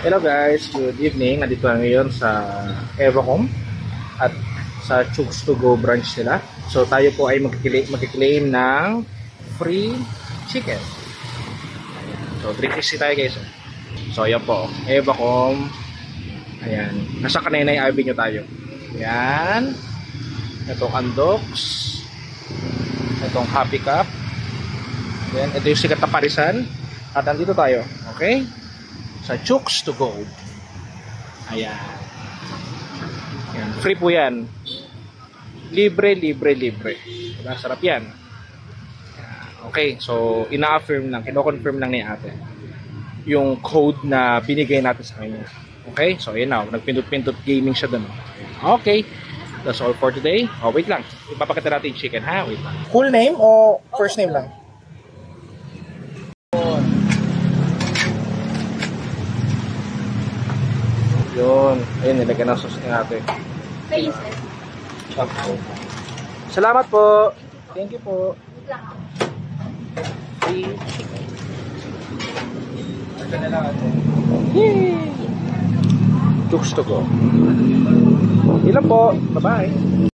Hello guys, good evening. Nandito na ngayon sa Evacom at sa Chooks to Go branch nila. So tayo po ay magkiklaim ng free chicken. So 360 tayo guys. So ayan po, Evacom. Ayan, nasa Kananay Avenue tayo. Ayan. Itong Andox. Itong Happy Cup. Ayan, ito yung sikat na parisan. At nandito tayo, okay? Sa Chooks to Go. Ayan. Ayan. Free po yan. Libre. Diba? Sarap yan. Ayan. Okay, so ina-affirm lang, kino-confirm lang ni ate yung code na binigay natin sa kanya. Okay, so ayan na, nagpindot-pindot gaming siya dun. Okay, that's all for today. Oh, wait lang, ipapakita natin yung chicken ha. Wait lang. Full name o first name lang? Yun. Ayun, nilagyan ng sauce natin. Salamat po. Thank you po. Free chicken. Ito na lang ito. Yay! Chooks to Go. Ilan po. Bye-bye.